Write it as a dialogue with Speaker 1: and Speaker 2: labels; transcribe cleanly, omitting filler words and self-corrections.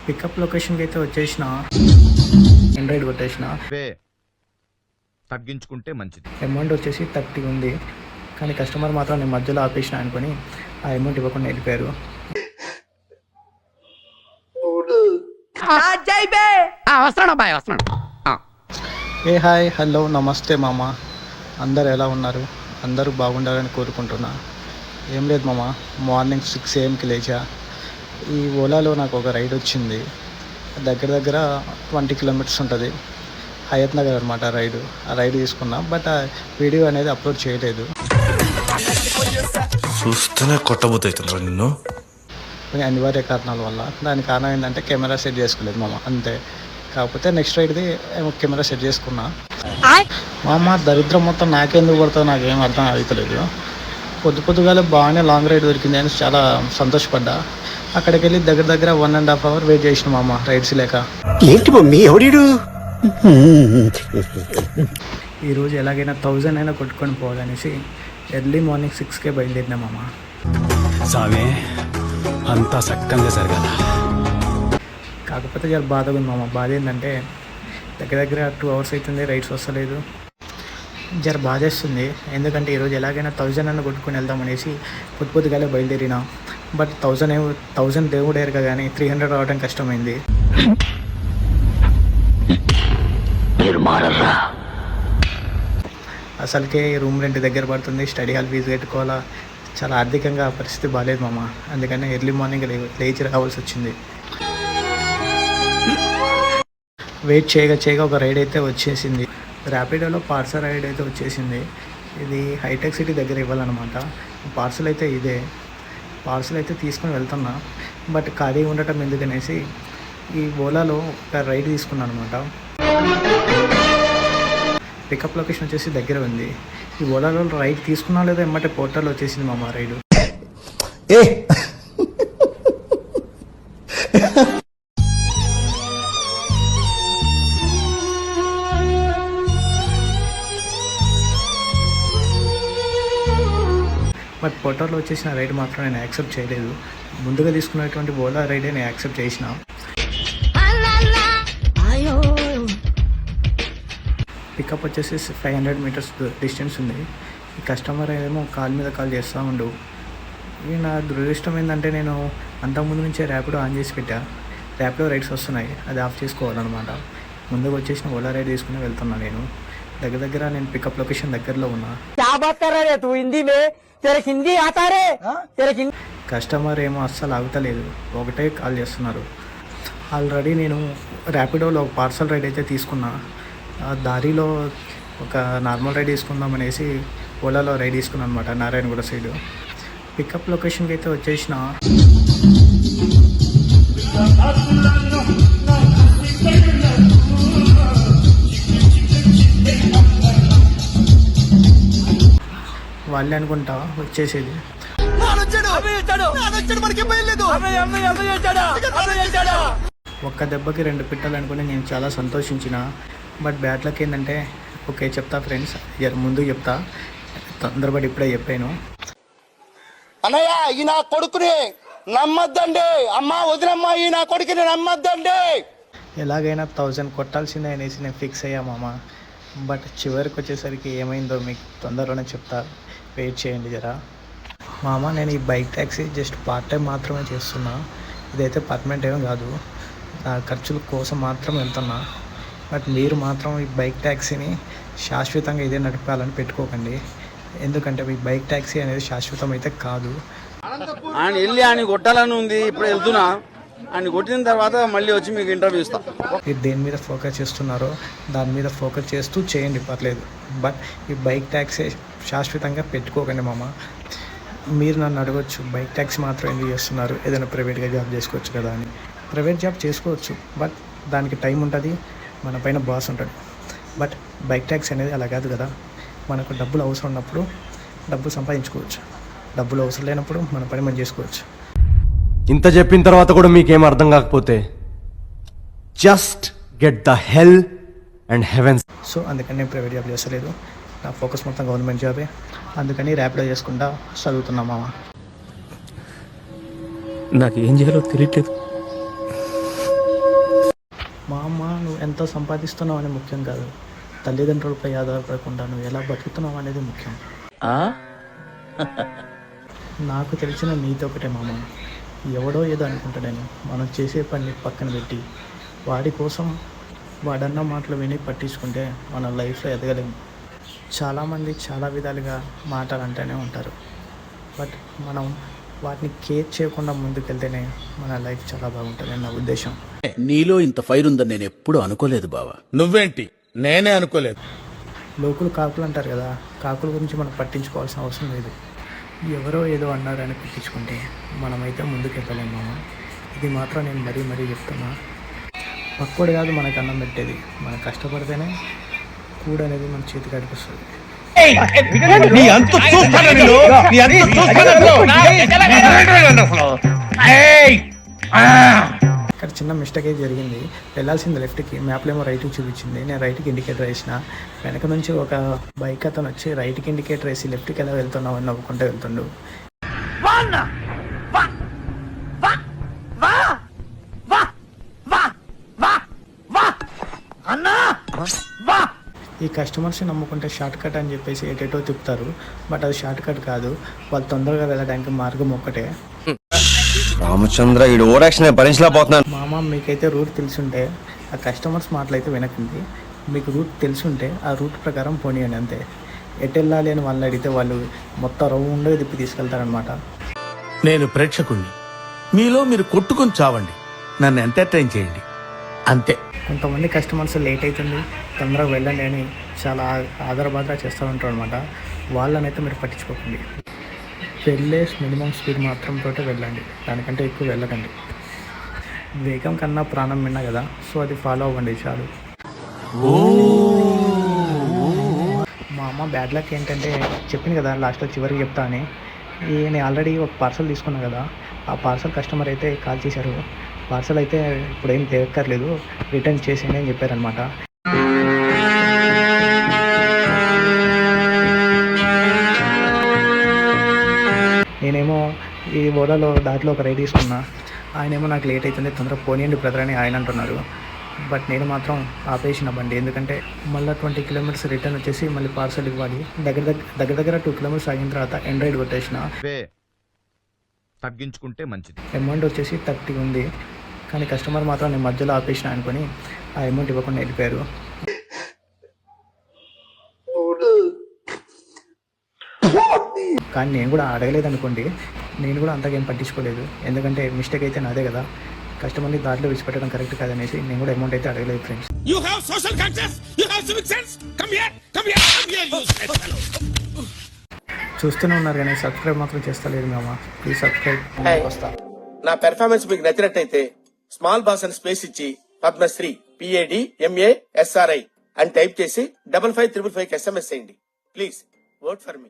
Speaker 1: Pickup లొకేషన్కి అయితే వచ్చేసిన, ఆండ్రాయిడ్ కొట్టేసిన.
Speaker 2: తగ్గించుకుంటే మంచిది.
Speaker 1: అమౌంట్ వచ్చేసి 30 ఉంది, కానీ కస్టమర్ మాత్రం నేను మధ్యలో ఆపేసిన అనుకొని ఆ అమౌంట్ ఇవ్వకుండా వెళ్ళిపోయారు. ఏ హాయ్, హలో, నమస్తే మామ. అందరు ఎలా ఉన్నారు? అందరూ బాగుండాలని కోరుకుంటున్నా. ఏం లేదు మామ, మార్నింగ్ 6 AM లేచా. ఈ ఓలాలో నాకు ఒక రైడ్ వచ్చింది. దగ్గర దగ్గర 20 కిలోమీటర్స్ ఉంటుంది. హయత్ నగర్ అనమాట రైడు. ఆ రైడ్ తీసుకున్నా, బట్ ఆ వీడియో అనేది అప్లోడ్ చేయలేదు.
Speaker 3: చూస్తూనే కొట్టబోతున్నారు నిన్ను.
Speaker 1: అనివార్య కారణాల వల్ల. దాని కారణం ఏంటంటే కెమెరా సెట్ చేసుకోలేదు మామ, అంతే. కాకపోతే నెక్స్ట్ రైడ్ది కెమెరా సెట్ చేసుకున్నా. మామ దరిద్రం మొత్తం నాకెందుకు పడుతుందో నాకేం అర్థం అవుతలేదు. పొద్దుగాలే బాగానే లాంగ్ రైడ్ దొరికింది అని చాలా సంతోషపడ్డా. అక్కడికి వెళ్ళి దగ్గర దగ్గర 1.5 hour వెయిట్ చేసిన మామ, రైడ్స్ లేక.
Speaker 4: ఏంటి మమ్మీ ఎవడీడు?
Speaker 1: ఈరోజు ఎలాగైనా 1000 అయినా కొట్టుకొని పోవాలనేసి ఎర్లీ మార్నింగ్ 6కే బయలుదేరినా మామ.
Speaker 4: సామే అంతా సక్కంగా జరగాల.
Speaker 1: కాకపోతే చాలా బాధగా ఉంది మామ. బాధ ఏంటంటే దగ్గర దగ్గర 2 hours అవుతుంది, రైడ్స్ వస్తలేదు. జర బాధేస్తుంది. ఎందుకంటే ఈరోజు ఎలాగైనా 1000 అయినా కొట్టుకొని వెళ్దామనేసి పొద్దుగాలే బయలుదేరినా. బట్ 1000 దేవుడు ఎరగా కానీ 300 రావడం కష్టమైంది. అసలుకే రూమ్ రెంట్ దగ్గర పడుతుంది, స్టడీ హాల్ ఫీజు కట్టుకోవాలా. చాలా ఆర్థికంగా పరిస్థితి బాగాలేదు మామ. అందుకని ఎర్లీ మార్నింగ్ లేచి రావాల్సి వచ్చింది. వెయిట్ చేయగా ఒక రైడ్ అయితే వచ్చేసింది. ర్యాపిడోలో పార్సల్ రైడ్ అయితే వచ్చేసింది. ఇది హైటెక్ సిటీ దగ్గర ఇవ్వాలన్నమాట. పార్సల్ అయితే ఇదే. పార్సల్ అయితే తీసుకొని వెళ్తున్నా, బట్ ఖాళీ ఉండటం ఎందుకనేసి ఈ ఓలాలో ఒక రైడ్ తీసుకున్నాను అనమాట. పికప్ లొకేషన్ వచ్చేసి దగ్గర ఉంది. ఈ ఓలాలో రైడ్ తీసుకున్నా లేదా ఎమ్మటే పోర్టల్ వచ్చేసింది మామ రైడు. బట్ పోర్టల్లో వచ్చేసిన రైడ్ మాత్రం నేను యాక్సెప్ట్ చేయలేదు. ముందుగా తీసుకున్నటువంటి ఓలా రైడే నేను యాక్సెప్ట్ చేసిన. పికప్ వచ్చేసి 500 meters డిస్టెన్స్ ఉంది. ఈ కస్టమర్ ఏమో కాల్ మీద కాల్ చేస్తూ ఉండు. ఇవి నా దురదృష్టం ఏంటంటే నేను అంతకుముందు నుంచే ర్యాపిడో ఆన్ చేసి పెట్టా. ర్యాపిడో రైడ్స్ వస్తున్నాయి, అది ఆఫ్ చేసుకోవాలన్నమాట. ముందుగా వచ్చేసిన ఓలా రైడ్ తీసుకుని వెళ్తున్నా. నేను దగ్గర నేను పికప్ లొకేషన్ దగ్గరలో ఉన్నా. కస్టమర్ ఏమో అస్సలు ఆగుతలేదు, ఒకటే కాల్ చేస్తున్నారు. ఆల్రెడీ నేను ర్యాపిడోలో పార్సల్ రైడ్ అయితే తీసుకున్నా. ఆ దారిలో ఒక నార్మల్ రైడ్ తీసుకుందాం అనేసి ఓలాలో రైడ్ తీసుకున్నాను అనమాట, నారాయణగూడ సైడు. పికప్ లొకేషన్కి అయితే వచ్చేసిన. వాళ్ళే అనుకుంటా వచ్చేసేది. ఒక్క దెబ్బకి 2 పిట్టలు అనుకుని నేను చాలా సంతోషించిన. బట్ బ్యాడ్ లక్ ఏంటంటే, ఓకే చెప్తా ఫ్రెండ్స్, ముందు చెప్తా, తొందరపడి ఇప్పుడే చెప్పాను.
Speaker 5: అన్నయ్య ఈ నా కొడుకుని నమ్మద్దండి, అమ్మ వదినమ్మ ఈ నా కొడుకుని నమ్మద్దండి.
Speaker 1: ఎలాగైనా 1000 కొట్టాల్సిందే అనేసి నేను ఫిక్స్ అయ్యా మామ. బట్ చివరికి వచ్చేసరికి ఏమైందో మీకు తొందరలోనే చెప్తా, వెయిట్ చేయండి జరా. మామ నేను ఈ bike taxi just part time మాత్రమే చేస్తున్నా. ఇదైతే పర్మనెంట్ ఏమీ కాదు, నా ఖర్చుల కోసం మాత్రం వెళ్తున్నా. బట్ మీరు మాత్రం ఈ బైక్ ట్యాక్సీని శాశ్వతంగా ఇదే నడపాలని పెట్టుకోకండి. ఎందుకంటే ఈ బైక్ ట్యాక్సీ అనేది శాశ్వతం అయితే కాదు.
Speaker 6: ఆయన వెళ్ళి ఆయన కొట్టాలని ఉంది, ఇప్పుడు వెళ్తున్నా. ఆయన కొట్టిన తర్వాత మళ్ళీ వచ్చి మీకు ఇంటర్వ్యూ ఇస్తా.
Speaker 1: మీరు దేని మీద ఫోకస్ చేస్తున్నారో దాని మీద ఫోకస్ చేస్తూ చేయండి, పర్లేదు. బట్ ఈ బైక్ ట్యాక్సీ శాశ్వతంగా పెట్టుకోకండి మామ. మీరు నన్ను అడగొచ్చు, బైక్ ట్యాక్సీ మాత్రం ఎందుకు చేస్తున్నారు, ఏదైనా ప్రైవేట్గా జాబ్ చేసుకోవచ్చు కదా అని. ప్రైవేట్ జాబ్ చేసుకోవచ్చు, బట్ దానికి టైం ఉంటుంది, మన పైన బాస్ ఉంటాడు. బట్ బైక్ ట్యాక్సీ అనేది అలా కాదు కదా. మనకు డబ్బులు అవసరం ఉన్నప్పుడు డబ్బులు సంపాదించుకోవచ్చు, డబ్బులు అవసరం లేనప్పుడు మన పని మనం చేసుకోవచ్చు.
Speaker 3: ఇంత చెప్పిన తర్వాత కూడా మీకేం అర్థం కాకపోతే just get the hell and heaven.
Speaker 1: So అందుకని నేను ప్రైవేట్ జాబ్ చేస్తలేదు, నా ఫోకస్ మొత్తం గవర్నమెంట్ జాబే. అందుకని ర్యాపిడో చేసుకుంటా చదువుతున్నా మామ.
Speaker 4: నాకు ఏం చేయాలో తెలియట్లేదు.
Speaker 1: మా అమ్మ నువ్వు ఎంత సంపాదిస్తున్నావు అనేది ముఖ్యం కాదు, తల్లిదండ్రులపై ఆధారపడకుండా నువ్వు ఎలా బతుకుతున్నావు అనేది ముఖ్యం. నాకు తెలిసిన నీతి ఒకటే మామ, ఎవడో ఏదో అనుకుంటాడని మనం చేసే పని పక్కన పెట్టి వాడి కోసం వాడన్న మాటలు విని పట్టించుకుంటే మన లైఫ్లో ఎదగలేము. చాలామంది చాలా విధాలుగా మాటలు అంటూనే ఉంటారు, బట్ మనం వాటిని కేర్ చేయకుండా ముందుకెళ్తేనే మన లైఫ్ చాలా బాగుంటుంది నా ఉద్దేశం.
Speaker 2: నీలో ఇంత ఫైర్ ఉందని నేను ఎప్పుడూ అనుకోలేదు బావా.
Speaker 7: నువ్వేంటి, నేనే అనుకోలేదు.
Speaker 1: లోకులు కాకులు అంటారు కదా, కాకుల గురించి మనం పట్టించుకోవాల్సిన అవసరం లేదు. ఎవరో ఏదో అన్నారని పట్టించుకుంటే మనమైతే ముందుకెళ్ళలేము మామ. ఇది మాత్రం నేను మరీ మరీ చెప్తున్నా. పక్కోడు కాదు మనకు అన్నం పెట్టేది, మనం కష్టపడితేనే కూడ అనేది మన చేతికి అడిపిస్తుంది. ఇక్కడ చిన్న మిస్టేక్ అయితే జరిగింది. వెళ్ళాల్సింది లెఫ్ట్కి, మ్యాప్లో ఏమో రైట్కి చూపించింది. నేను రైట్కి ఇండికేటర్ వేసిన, వెనక నుంచి ఒక బైక్ అతను వచ్చి రైట్కి ఇండికేటర్ వేసి లెఫ్ట్కి ఎలా వెళ్తున్నావు అని నవ్వుకుంటూ వెళ్తుండు. ఈ కస్టమర్స్ని నమ్ముకుంటే షార్ట్ కట్ అని చెప్పేసి ఎటేటో తిప్పుతారు, బట్ అది షార్ట్ కట్ కాదు. వాళ్ళు తొందరగా వెళ్ళడానికి మార్గం ఒక్కటే.
Speaker 3: రామచంద్ర ఈ ఓవరాక్షన్ భరించలేకపోతున్నాను.
Speaker 1: మామ మీకైతే రూట్ తెలుసుంటే ఆ కస్టమర్స్ మాటలైతే వినకండి. మీకు రూట్ తెలుసుంటే ఆ రూట్ ప్రకారం పోనీయండి అంతే. ఎటు వెళ్ళాలి అని వాళ్ళని అడిగితే వాళ్ళు మొత్తం రౌండ్గా తిప్పి తీసుకెళ్తారనమాట.
Speaker 7: నేను ప్రేక్షకుణ్ణి, మీలో మీరు కొట్టుకొని చావండి, నన్ను ఎంటర్టైన్ చేయండి అంతే.
Speaker 1: కొంతమంది కస్టమర్స్ లేట్ అవుతుంది తొందరగా వెళ్ళండి అని చాలా ఆదరబాదరా చేస్తూ ఉంటారు అనమాట. వాళ్ళనైతే మీరు పట్టించుకోకండి. వెళ్ళే మినిమం స్పీడ్ మాత్రంతో వెళ్ళండి, దానికంటే ఎక్కువ వెళ్ళకండి. వేగం కన్నా ప్రాణం విన్నా కదా, సో అది ఫాలో అవ్వండి చాలు. మా అమ్మ బ్యాడ్ లక్ ఏంటంటే చెప్పింది కదా లాస్ట్లో చివరికి చెప్తా అని. నేను ఆల్రెడీ ఒక పార్సల్ తీసుకున్నా కదా, ఆ పార్సల్ కస్టమర్ అయితే కాల్ చేశారు. పార్సల్ అయితే ఇప్పుడు ఏం తెగక్కర్లేదు, రిటర్న్ చేసేయండి అని చెప్పారనమాట. నేనేమో ఈ ఓలాలో దాంట్లో ఒక రైడ్ తీసుకున్నా. ఆయనేమో నాకు లేట్ అవుతుంది తొందరగా పోనీయండి బ్రదర్ అని ఆయన అంటున్నారు. బట్ నేను మాత్రం ఆపేసిన బండి, ఎందుకంటే మళ్ళీ 20 కిలోమీటర్స్ రిటర్న్ వచ్చేసి మళ్ళీ పార్సల్ ఇవ్వాలి. దగ్గర 2 కిలోమీటర్స్ ఆగిన తర్వాత ఎండ్ రైడ్ కొట్టేసిన.
Speaker 8: తగ్గించుకుంటే మంచిది.
Speaker 1: అమౌంట్ వచ్చేసి 30 ఉంది, కానీ కస్టమర్ మాత్రం నేను మధ్యలో ఆపేసిన అనుకుని ఆ అమౌంట్ ఇవ్వకుండా వెళ్ళిపోయారు. కానీ నేను కూడా అడగలేదు అనుకోండి, నేను కూడా అంతగా ఏం పట్టించుకోలేదు, ఎందుకంటే మిస్టేక్ అయితే నాదే కదా. కస్టమర్ని దాంట్లో విడిచిపెట్టడం కరెక్ట్ కాదనేసి నేను కూడా అమౌంట్ అయితే అడగలేదు ఫ్రెండ్స్. చూస్తూనే ఉన్నారు కానీ సబ్స్క్రైబ్ మాత్రం చేస్తలేదు మామ. Please subscribe. వస్తా.
Speaker 5: నా పెర్ఫార్మెన్స్ మీకు నచ్చినట్టయితే స్మాల్ బాస్ అని స్పేస్ ఇచ్చి పద్మశ్రీ PADMASRI అని టైప్ చేసి 5555 SMS చేయండి. Please vote for me.